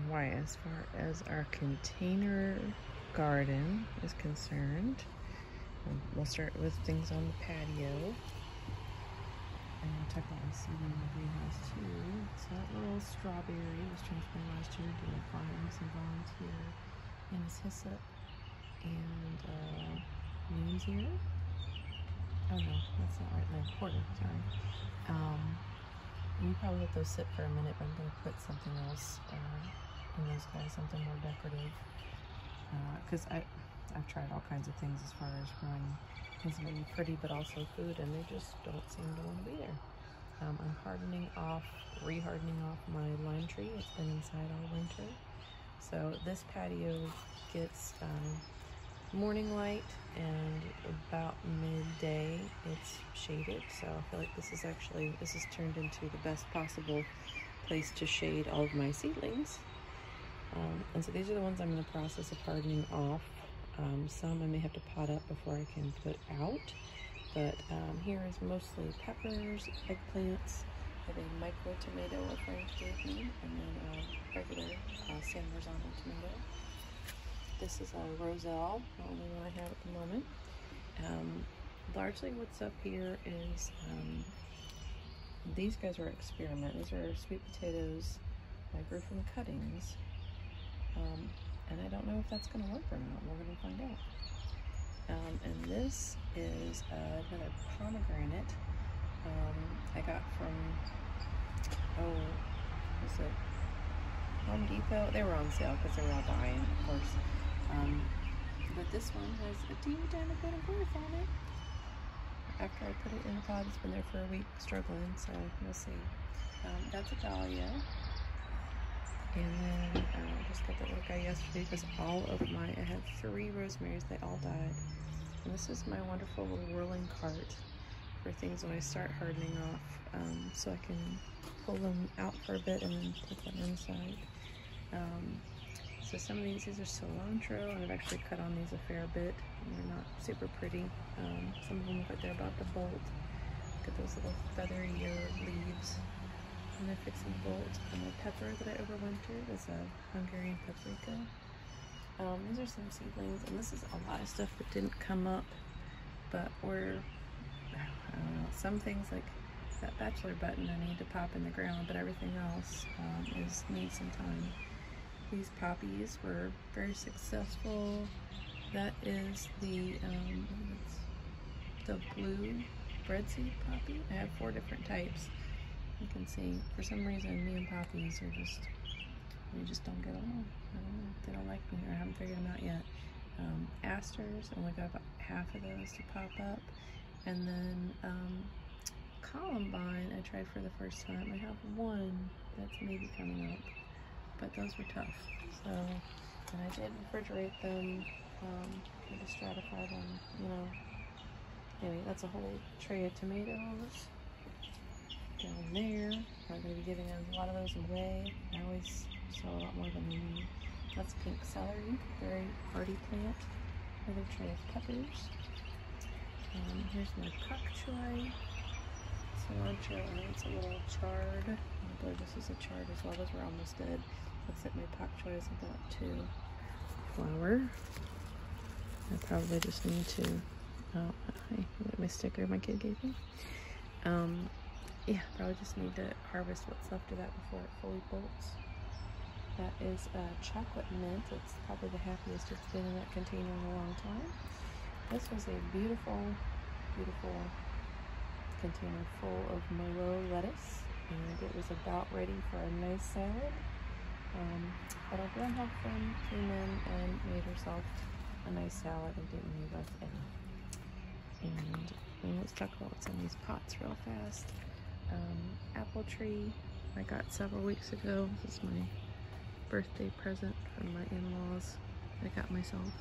why, as far as our container garden is concerned, we'll start with things on the patio. And I'll talk about my seedling in the greenhouse too. So that little strawberry was transplanted last year due to farming some volunteer and his hyssop and news here. Oh no, that's not right. No, quarter, sorry. You probably let those sit for a minute, but I'm going to put something else in those guys, something more decorative. Because I've tried all kinds of things as far as growing things that may be pretty, but also food, and they just don't seem to want to be there. I'm rehardening off my lime tree. It's been inside all winter. So this patio gets morning light, and about midday it's shaded. So I feel like this has turned into the best possible place to shade all of my seedlings. And so these are the ones I'm in the process of hardening off. Some I may have to pot up before I can put out, but here is mostly peppers, eggplants. I have a micro tomato a friend gave me, and then a regular San Marzano tomato. This is a roselle, the only one I have at the moment. Largely what's up here is these guys are an experiment. These are sweet potatoes I grew from cuttings. And I don't know if that's going to work or not. We're going to find out. And this is another pomegranate I got from, was it Home Depot? They were on sale because they were all dying, of course. But this one has a teeny tiny bit of growth on it. After I put it in the pot, it's been there for a week struggling, so we'll see. That's a dahlia. And then I just got that little guy yesterday because I had 3 rosemaries, they all died. And this is my wonderful little whirling cart for things when I start hardening off, so I can pull them out for a bit and then put them inside. So some of these are cilantro, and I've actually cut on these a fair bit. And they're not super pretty. Some of them look like they're about to bolt. Look at those little feathery leaves. And they're fixing to bolt. And the pepper that I overwintered is a Hungarian paprika. These are some seedlings, and this is a lot of stuff that didn't come up, but I don't know, some things like that bachelor button I need to pop in the ground, but everything else needs some time. These poppies were very successful. That is the blue breadseed poppy. I have 4 different types. You can see, for some reason, me and poppies are we just don't get along. I don't know, they don't like me, or I haven't figured them out yet. Asters, I only got about half of those to pop up. And then columbine, I tried for the first time. I have 1 that's maybe coming up, but those were tough. So, and I did refrigerate them, kind of stratify them, you know. Anyway, that's a whole tray of tomatoes down there. I'm going to be giving a lot of those away. I always sell a lot more than I need. That's pink celery, very hardy plant. Another tray of peppers. Here's my pak choy, cilantro, and it's a little chard. I believe this is a chard as well. Those were almost dead. Looks like my pak choy is about to flower. I probably just need to, my sticker my kid gave me. Yeah, probably just need to harvest what's left of that before it fully bolts. That is chocolate mint. It's probably the happiest it's been in that container in a long time. This was a beautiful, beautiful container full of Merlot lettuce, and it was about ready for a nice salad. But our groundhog friend came in and made herself a nice salad and didn't leave us any. And let's talk about what's in these pots real fast. Apple tree I got several weeks ago. This is my birthday present from my in-laws I got myself.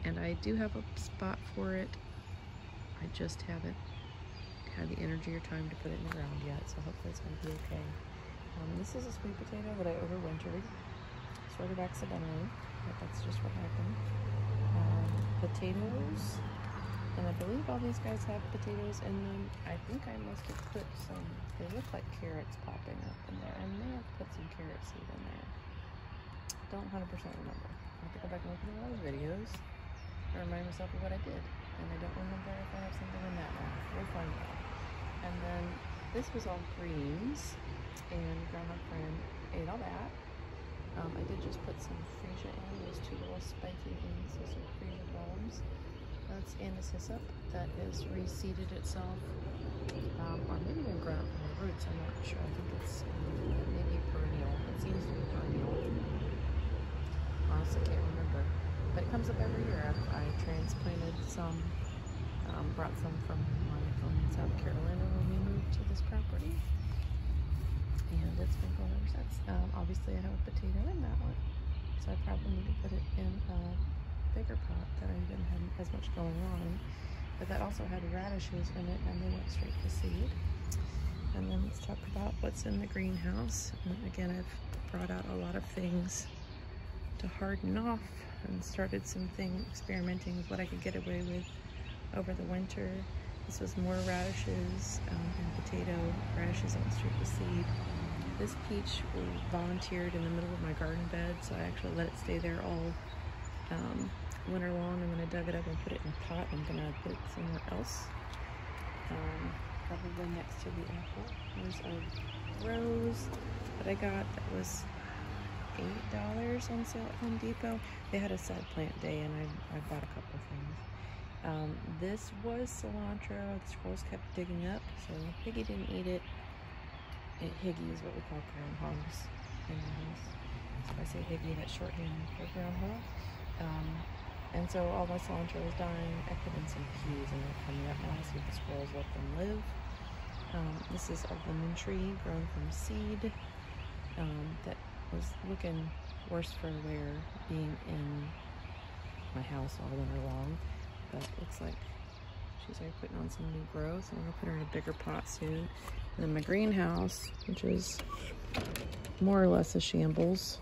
And I do have a spot for it. I just haven't had the energy or time to put it in the ground yet, so hopefully it's going to be okay. This is a sweet potato that I overwintered, sort of accidentally, but that's just what happened. Potatoes, and I believe all these guys have potatoes in them. I think I must have put some, they look like carrots popping up in there. I may have put some carrot carrot seed in there. Don't 100% remember. I have to go back and look at all the videos to remind myself of what I did. And I don't remember if I have something in that one. We'll find out. And then this was all greens, and Grandma Friend ate all that. I did just put some freesia in, those two little spiky things, those are freesia bulbs. That's Anacissup that has reseeded itself, or maybe even grown up from the roots, I'm not sure. I think it's maybe perennial. It seems to be perennial. Honestly, can't remember. But it comes up every year. I transplanted some, brought some from South Carolina when we moved to this property. And it's been going ever since. Obviously I have a potato in that one, so I probably need to put it in a bigger pot that I didn't have as much going on. But that also had radishes in it, and they went straight to seed. And then let's talk about what's in the greenhouse. And again, I've brought out a lot of things to harden off and started experimenting with what I could get away with over the winter. This was more radishes and potato. Radishes went straight to seed. This peach volunteered in the middle of my garden bed, so I actually let it stay there all winter long, and then I dug it up and put it in a pot. I'm gonna put it somewhere else, probably next to the apple. There's a rose that I got that was $8 on sale at Home Depot. They had a sad plant day, and I bought a couple of things. This was cilantro. The squirrels kept digging up, so Piggy didn't eat it. Higgy is what we call groundhogs in the house. So if I say Higgy, that's shorthand for groundhog. And so all my cilantro was dying. I put in some peas, and they're coming up now. I see the squirrels let them live. This is a lemon tree grown from seed that was looking worse for wear being in my house all winter long. But it looks like she's already putting on some new growth. I'm gonna put her in a bigger pot soon. And then my greenhouse, which is more or less a shambles.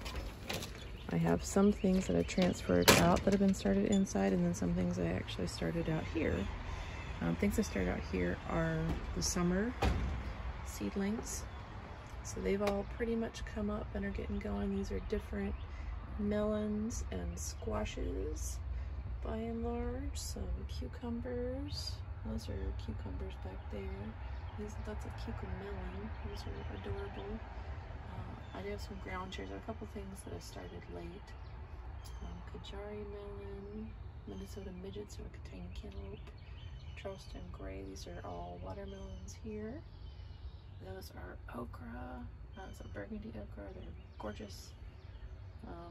I have some things that I transferred out that have been started inside, and then some things I actually started out here. Things I started out here are the summer seedlings. So they've all pretty much come up and are getting going. These are different melons and squashes by and large. Some cucumbers. Those are cucumbers back there. That's a cucamelon. Those are adorable. I do have some ground chairs. A couple things that I started late. Kajari melon, Minnesota midgets, or Catania cantaloupe, Charleston gray. These are all watermelons here. Those are okra. It's a burgundy okra. They're gorgeous.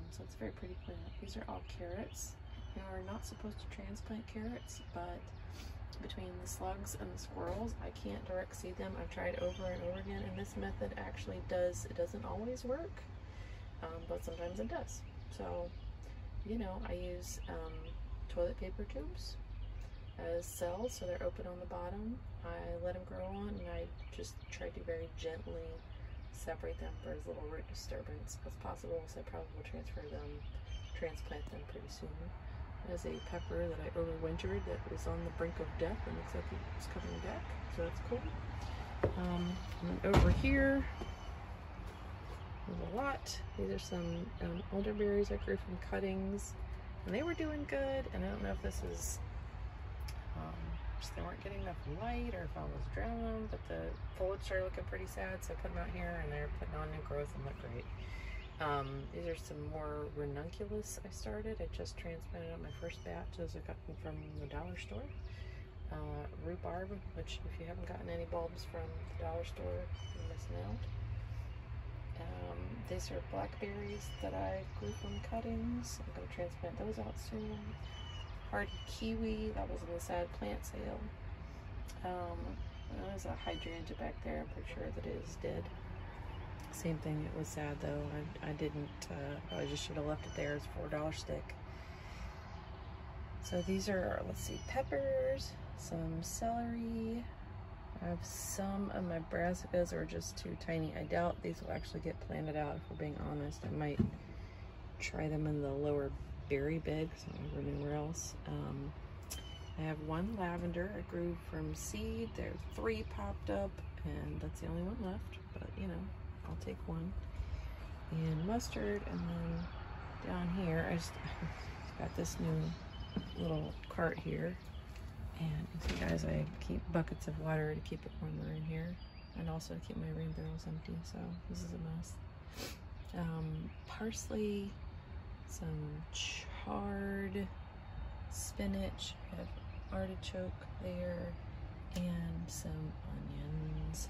So it's a very pretty plant. These are all carrots. You know, we're not supposed to transplant carrots, but between the slugs and the squirrels, I can't direct seed them. I've tried over and over again, and this method actually it doesn't always work, but sometimes it does. So, you know, I use toilet paper tubes as cells, so they're open on the bottom. I let them grow on, and I just try to very gently separate them for as little root disturbance as possible, so I probably will transplant them pretty soon. There's a pepper that I overwintered that was on the brink of death, and looks like it's coming back, so that's cool. And then over here, there's a lot. These are some elderberries I grew from cuttings, and they were doing good, and I don't know if this is just they weren't getting enough light or if I was drowning them, but the foliage started looking pretty sad, so I put them out here, and they're putting on new growth and look great. These are some more ranunculus I started. I just transplanted out my first batch. Those I got from the dollar store. Rhubarb, which if you haven't gotten any bulbs from the dollar store, you're missing out. These are blackberries that I grew from cuttings. I'm going to transplant those out soon. Hardy kiwi, that was in the sad plant sale. There's a hydrangea back there. I'm pretty sure that it is dead. Same thing, it was sad though. I didn't, I just should have left it there. It's a $4 stick. So these are, let's see, peppers, some celery. I have some of my brassicas are just too tiny. I doubt these will actually get planted out, if we're being honest. I might try them in the lower berry bed because I don't remember anywhere else. I have one lavender I grew from seed. There's 3 popped up, and that's the only one left, but you know, I'll take one. and mustard, and then down here I just got this new little cart here, and you see guys, I keep buckets of water to keep it warmer in here, and also to keep my rain barrels empty, so this is a mess. Parsley, some chard, spinach, I have artichoke there, and some onions.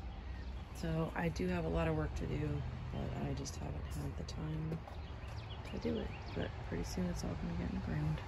So I do have a lot of work to do, but I just haven't had the time to do it. But pretty soon it's all gonna get in the ground.